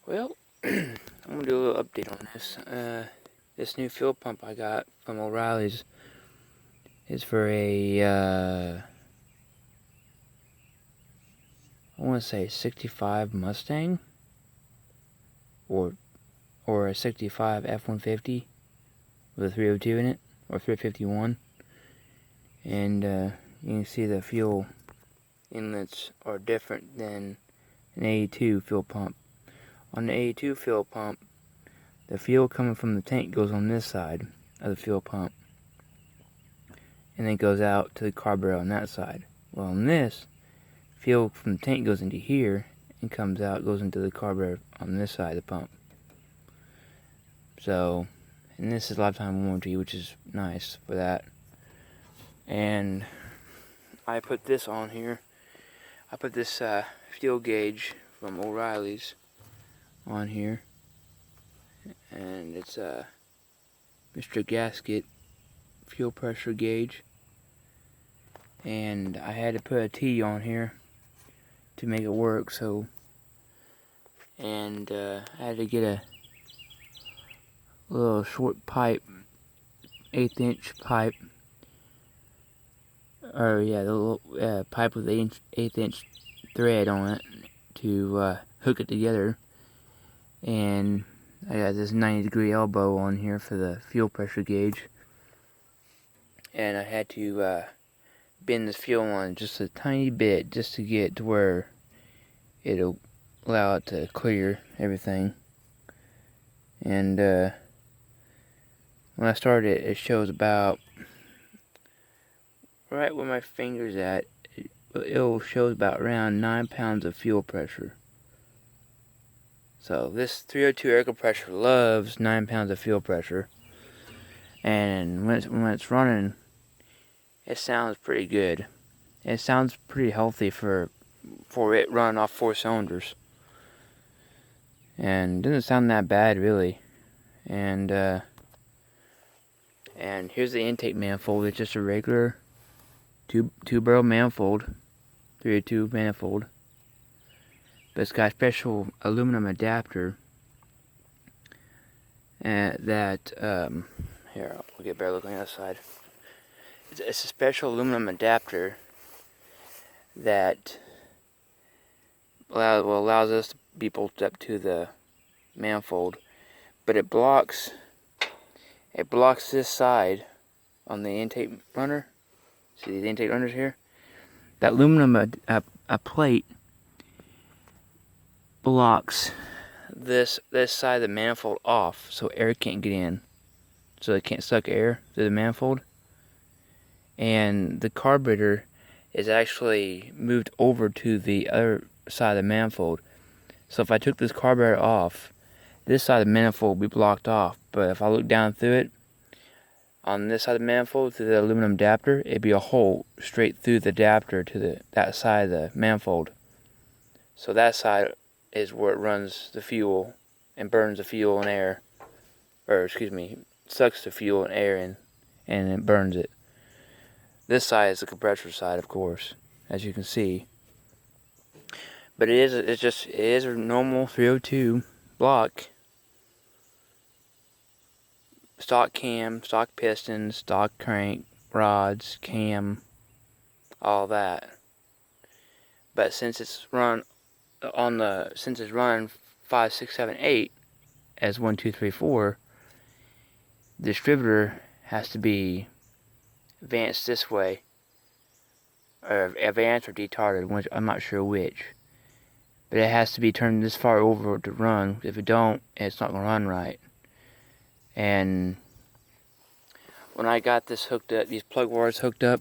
Well, I'm gonna do a little update on this. This new fuel pump I got from O'Reilly's is for a, I want to say 65 Mustang, or a 65 F-150 with a 302 in it, or 351. And you can see the fuel inlets are different than an 82 fuel pump. On the 82 fuel pump, the fuel coming from the tank goes on this side of the fuel pump, and then goes out to the carburetor on that side. Well, on this, fuel from the tank goes into here and goes into the carburetor on this side of the pump. So, and this is lifetime warranty, which is nice for that. And I put this on here. I put this fuel gauge from O'Reilly's on here, and it's a Mr. Gasket fuel pressure gauge, and I had to put a T on here to make it work. So, and I had to get a little short pipe, 1/8 inch pipe, or yeah, the little pipe with 1/8 inch thread on it to hook it together. And I got this 90-degree elbow on here for the fuel pressure gauge, and I had to bend this fuel on just a tiny bit just to get to where it'll allow it to clear everything. And when I started it shows about right where my finger's at. It shows about around 9 pounds of fuel pressure. So this 302 air compressor loves 9 pounds of fuel pressure, and when it's running, it sounds pretty good. It sounds pretty healthy for it running off 4 cylinders, and doesn't sound that bad really. And here's the intake manifold. It's just a regular two-barrel manifold, 302 manifold. But it's got a special aluminum adapter that, here, I'll get a better look on the other side. It's a special aluminum adapter that allows us to be bolted up to the manifold, but it blocks this side on the intake runner. See the intake runners here? That aluminum plate blocks this side of the manifold off, so air can't get in, so it can't suck air through the manifold. And the carburetor is actually moved over to the other side of the manifold. So if I took this carburetor off, this side of the manifold would be blocked off. But if I look down through it, on this side of the manifold, through the aluminum adapter, it'd be a hole straight through the adapter to that side of the manifold. So that side is where it runs the fuel and burns the fuel and air, or excuse me, sucks the fuel and air in, and it burns it. This side is the compressor side, of course, as you can see. But it is a normal 302 block. Stock cam, stock pistons, stock crank, rods, cam, all that. But since it's run 5, 6, 7, 8 as 1, 2, 3, 4, the distributor has to be advanced this way, or advanced or retarded, which I'm not sure which. But it has to be turned this far over to run. If it don't, it's not gonna run right. And when I got this hooked up, these plug wires hooked up,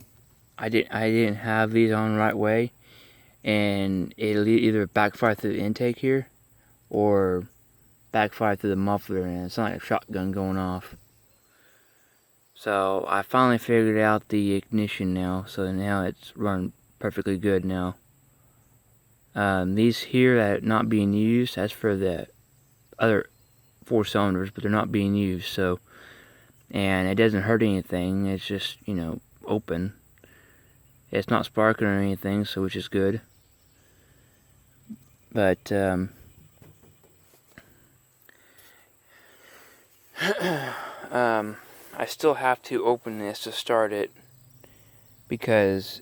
I didn't have these on the right way, and it'll either backfire through the intake here, or backfire through the muffler, and it's like a shotgun going off. So I finally figured out the ignition now, so now it's run perfectly good now. These here that are not being used, that's for the other 4 cylinders, but they're not being used, so, and it doesn't hurt anything. It's just, you know, open. It's not sparking or anything, so which is good. But I still have to open this to start it because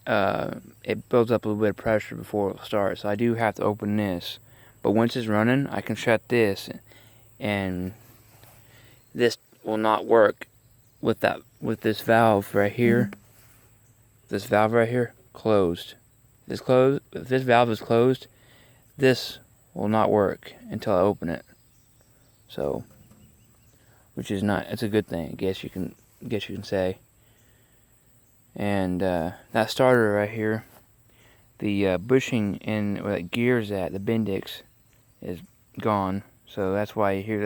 it builds up a little bit of pressure before it'll start. So I do have to open this. But once it's running, I can shut this, and this will not work with this valve right here. This valve right here closed. If this valve is closed, this will not work until I open it. So, which is not, it's a good thing, I guess you can say. And that starter right here, the bushing and where that gear's at, the Bendix, is gone. So that's why you hear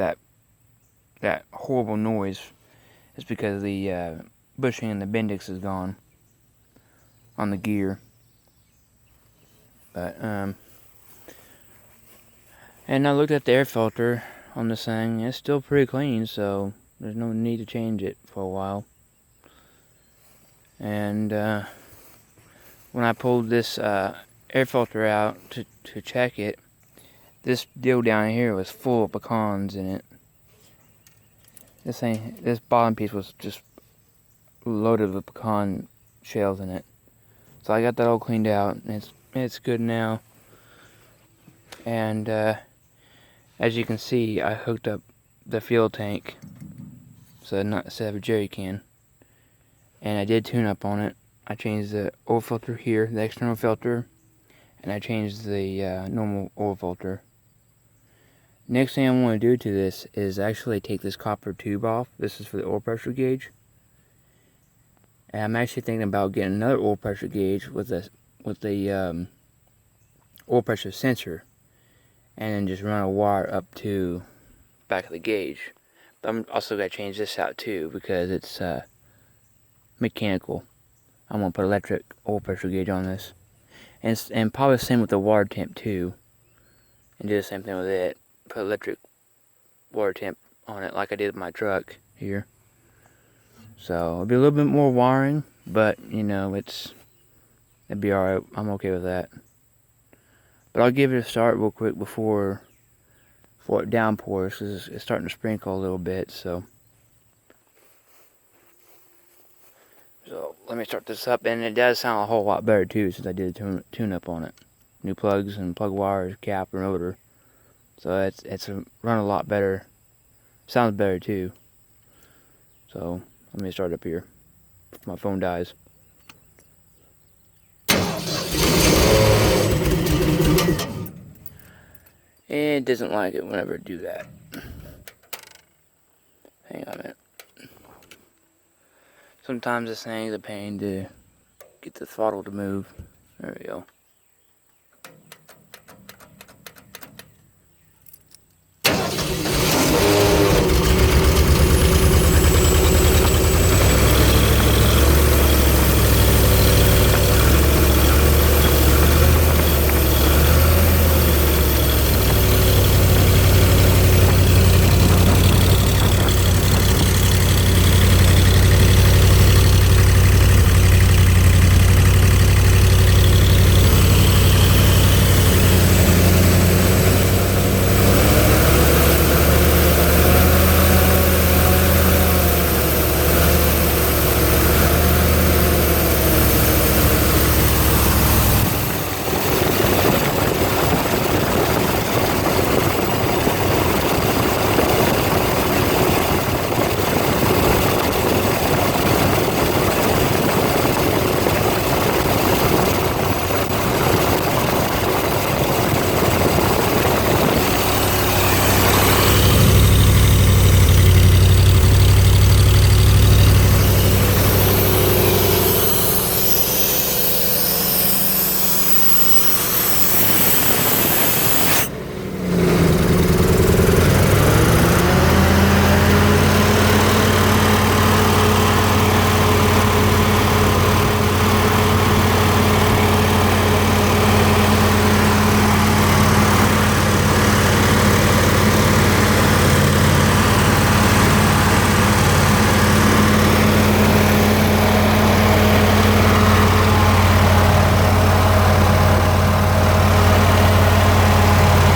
that horrible noise. It's because the bushing and the Bendix is gone on the gear. But and I looked at the air filter on this thing. It's still pretty clean, so there's no need to change it for a while. And when I pulled this air filter out to check it, this deal down here was full of pecans in it. This bottom piece was just loaded with pecan shells in it. So I got that all cleaned out, and it's good now. And as you can see, I hooked up the fuel tank, so instead of a jerry can. And I did tune up on it. I changed the oil filter here, the external filter, and I changed the normal oil filter. Next thing I want to do to this is actually take this copper tube off. This is for the oil pressure gauge. And I'm actually thinking about getting another oil pressure gauge with the oil pressure sensor, and then just run a wire up to back of the gauge. But I'm also going to change this out too because it's mechanical. I'm going to put electric oil pressure gauge on this, and probably the same with the water temp too, and do the same thing with it. Put electric water temp on it like I did with my truck here. So it'll be a little bit more wiring, but you know, it'd be alright. I'm okay with that. But I'll give it a start real quick before it downpours, because it's starting to sprinkle a little bit. So let me start this up, and it does sound a whole lot better too since I did a tune up on it. New plugs and plug wires, cap, and rotor. So it's run a lot better. Sounds better too. So let me start up here if my phone dies. It doesn't like it whenever I do that. Hang on a minute. Sometimes this thing's a pain to get the throttle to move. There we go.